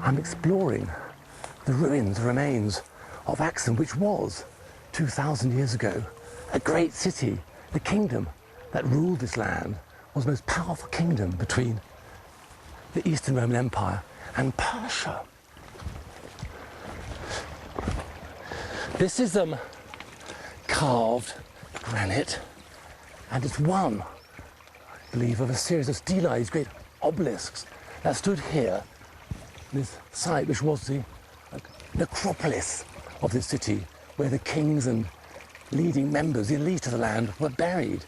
I'm exploring the ruins, the remains of Axum, which was, 2,000 years ago, a great city. The kingdom that ruled this land was the most powerful kingdom between the Eastern Roman Empire and Persia. This is carved granite, and it's one, I believe, of a series of stelae, these great obelisks that stood here, this site which was the necropolis of this city, where the kings and leading members, the elite of the land, were buried.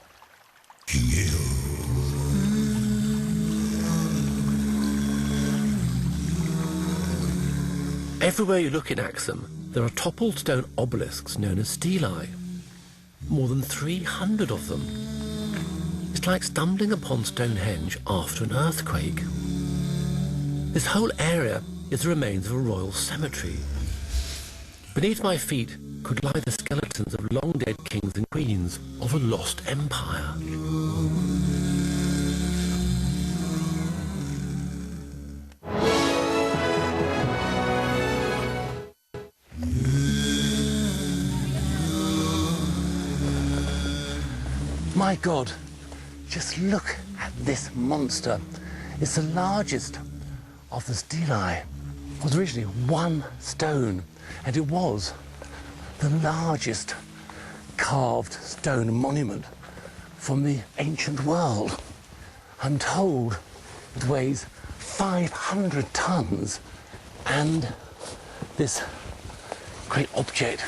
Everywhere you look in Axum, there are toppled stone obelisks known as stelae. More than 300 of them. It's like stumbling upon Stonehenge after an earthquake. This whole area is the remains of a royal cemetery. Beneath my feet could lie the skeletons of long-dead kings and queens of a lost empire. My God, just look at this monster. It's the largest of the stelae. It was originally one stone, and it was the largest carved stone monument from the ancient world. I'm told it weighs 500 tons, and this great object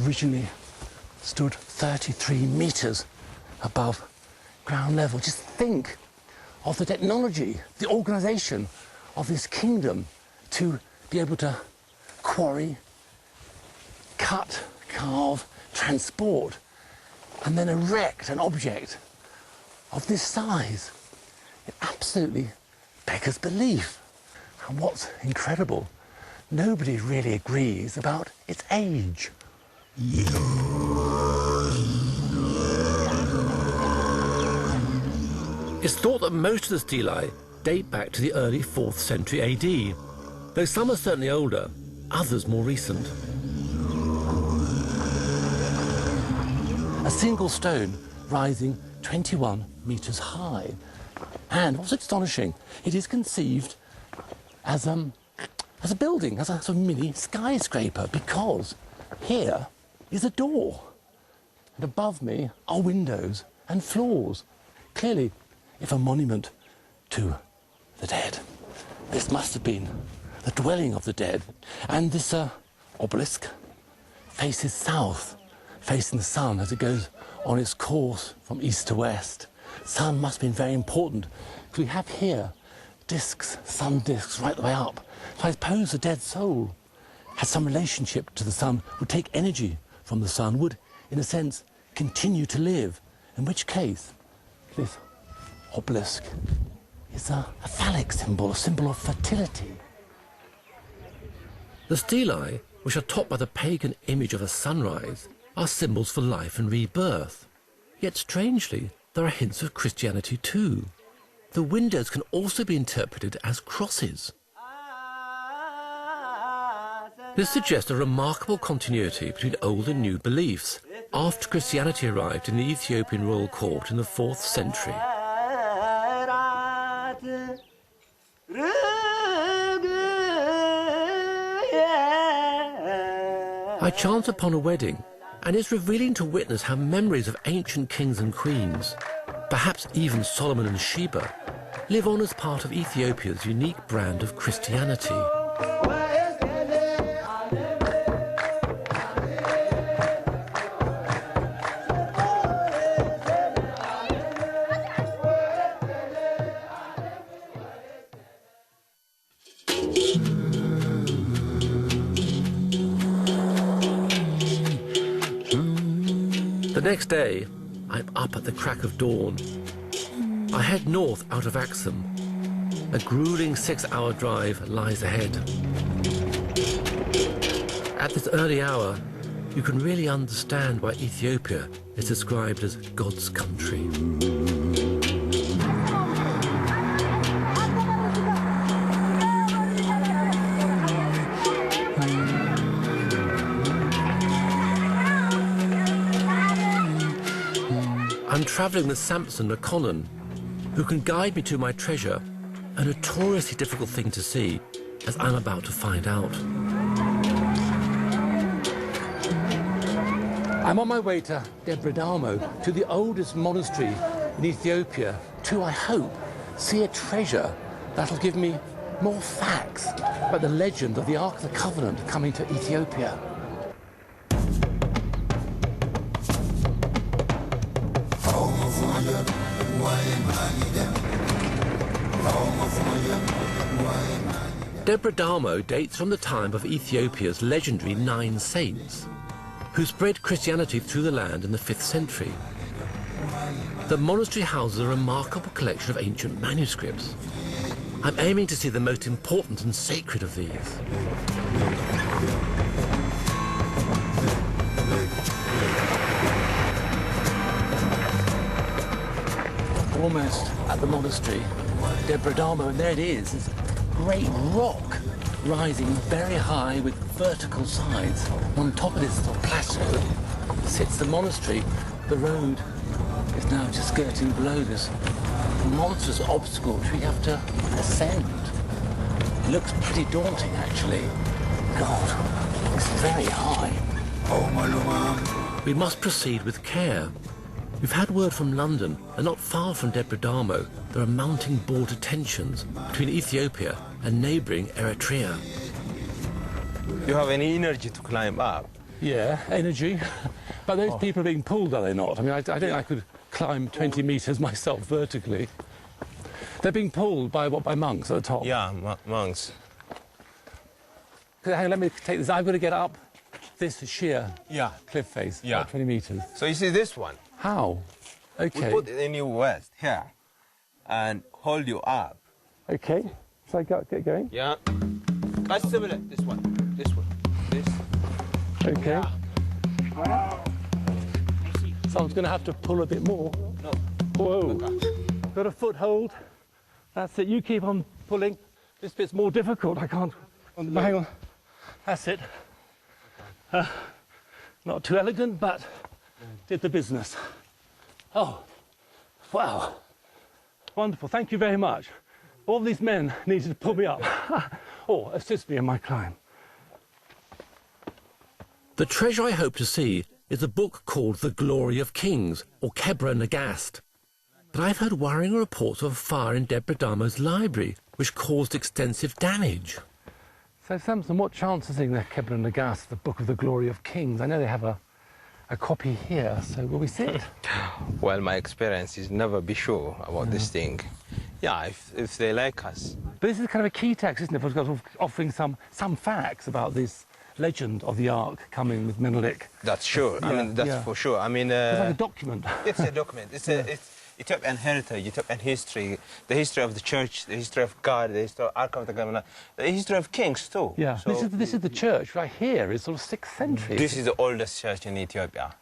originally stood 33 meters above ground level. Just think of the technology, the organization of this kingdom to be able to quarry, cut, carve, transport, and then erect an object of this size. It absolutely beggars belief. And what's incredible, nobody really agrees about its age. It's thought that most of the stelae date back to the early 4th century AD, though some are certainly older, others more recent. A single stone rising 21 meters high. And what's astonishing, it is conceived as a building, as a sort of mini skyscraper, because here is a door, and above me are windows and floors. Clearly, if a monument to the dead. This must have been the dwelling of the dead. And this obelisk faces south, facing the sun as it goes on its course from east to west. Sun must have been very important, because we have here discs, sun discs, right the way up. So I suppose the dead soul had some relationship to the sun, would take energy from the sun, would, in a sense, continue to live, in which case this obelisk is a phallic symbol, a symbol of fertility. The stelae, which are topped by the pagan image of a sunrise, are symbols for life and rebirth. Yet strangely, there are hints of Christianity too. The windows can also be interpreted as crosses. This suggests a remarkable continuity between old and new beliefs after Christianity arrived in the Ethiopian royal court in the 4th century. I chance upon a wedding, and it's revealing to witness how memories of ancient kings and queens, perhaps even Solomon and Sheba, live on as part of Ethiopia's unique brand of Christianity. The next day, I'm up at the crack of dawn. I head north out of Axum. A grueling 6-hour drive lies ahead. At this early hour, you can really understand why Ethiopia is described as God's country. travelling with Samson McConnell, who can guide me to my treasure, a notoriously difficult thing to see, as I'm about to find out. I'm on my way to Debradamo, to the oldest monastery in Ethiopia, to, I hope, see a treasure that'll give me more facts about the legend of the Ark of the Covenant coming to Ethiopia. Debradamo dates from the time of Ethiopia's legendary 9 saints, who spread Christianity through the land in the 5th century. The monastery houses a remarkable collection of ancient manuscripts. I'm aiming to see the most important and sacred of these. Almost at the monastery, Debradamo, and there it is, this great rock rising very high with vertical sides. On top of this sort of plateau sits the monastery. The road is now just skirting below this monstrous obstacle which we have to ascend. It looks pretty daunting, actually. God, it's very high. We must proceed with care. We've had word from London, and not far from Debradamo, there are mounting border tensions between Ethiopia and neighbouring Eritrea. You have any energy to climb up? Yeah, energy. But those people are being pulled, are they not? I mean, I don't think I could climb 20 metres myself vertically. They're being pulled by what? By monks at the top? Yeah, monks. Hang on, let me take this. I've got to get up this sheer cliff face, Yeah. about 20 metres. So you see this one? How? Okay. We put it in your waist here and hold you up. Okay. So I get going? Yeah. That's similar. This one. This one. This. Okay. Someone's going to have to pull a bit more. No. Whoa. Got a foothold. That's it. You keep on pulling. This bit's more difficult. I can't. Hang on. That's it. Not too elegant, but did the business. Oh, wow. Wonderful. Thank you very much. All these men needed to pull me up or assist me in my climb. The treasure I hope to see is a book called The Glory of Kings, or Kebra Nagast. But I've heard worrying reports of a fire in Debradamo's library, which caused extensive damage. So, Samson, what chance is in the Kebra Nagast, the Book of the Glory of Kings? I know they have a copy here, so will we see it? Well, my experience is never be sure about this thing. Yeah, if they like us. But this is kind of a key text, isn't it? For sort of offering some facts about this legend of the Ark coming with Menelik. That's sure. I mean, that's for sure. I mean, it's like a document. It's a document. It's Ethiopian heritage, Ethiopian history, the history of the church, the history of God, the history of Ark of the Covenant, the history of kings too. Yeah. So this is the church right here. It's sort of 6th century. This is the oldest church in Ethiopia.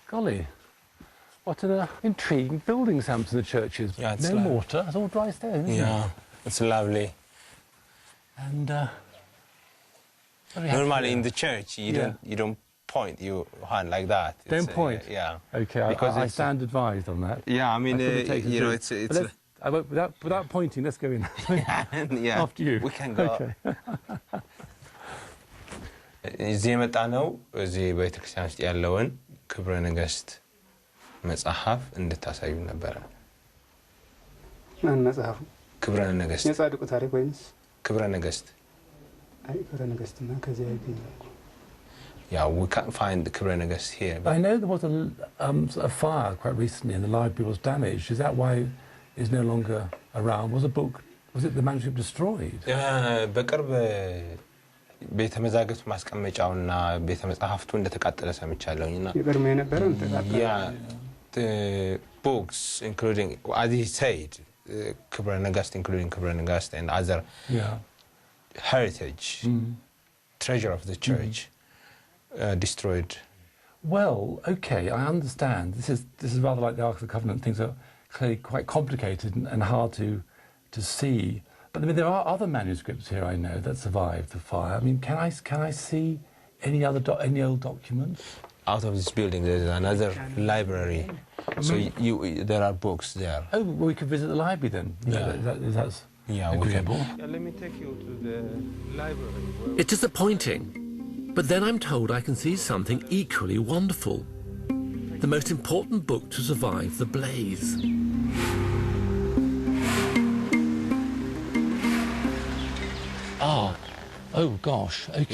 Golly. What an intriguing building, Samson, the church is. Yeah, it's no mortar, it's all dry stone, isn't it? Yeah, it's lovely. And normally in the church, you don't point your hand like that. Don't point? Yeah. Okay, because I stand advised on that. Yeah, I mean, you know, it's... I won't, without pointing, let's go in. Yeah, after you. We can go. Okay. እዚህ የመጣ ነው እዚህ ቤተክርስቲያን ውስጥ ያለውን ክብረ ነገስት መጽሐፍ እንድታሳዩ ነበር። ማን መጽሐፉ? ክብረ ነገስት የጻድቁ ታሪክ ወይስ ክብረ ነገስት? አይ ክብረ ነገስትና ከዚያ ይገኛል። Yeah, we can't find the ክብረ ነገስት here. I know there was a fire quite recently and the library was damaged. Is that why it's no longer around? Was it the manuscript destroyed? በቅርብ ቤተ መዛግብት ማስቀመጫውና ቤተ መጻሕፍቱ እንደተቃጠለ ሰምቻለሁና ይገርም የነበረው ተቃጠለ። Yeah, the books including, as he said, ክብረ ነገስት including ክብረ ነገስት and other heritage treasure of the church destroyed. Well, okay, I understand. This is rather like the Ark of the Covenant. Things are clearly quite complicated and hard to see. But I mean, there are other manuscripts here I know that survived the fire. I mean, can I see any old documents? Out of this building, there's another library So there are books there. Oh, well, we could visit the library then. Yeah. That's Yeah, we can. agreeable. Yeah, let me take you to the library. It's disappointing, but then I'm told I can see something equally wonderful. The most important book to survive the blaze. Oh gosh, okay.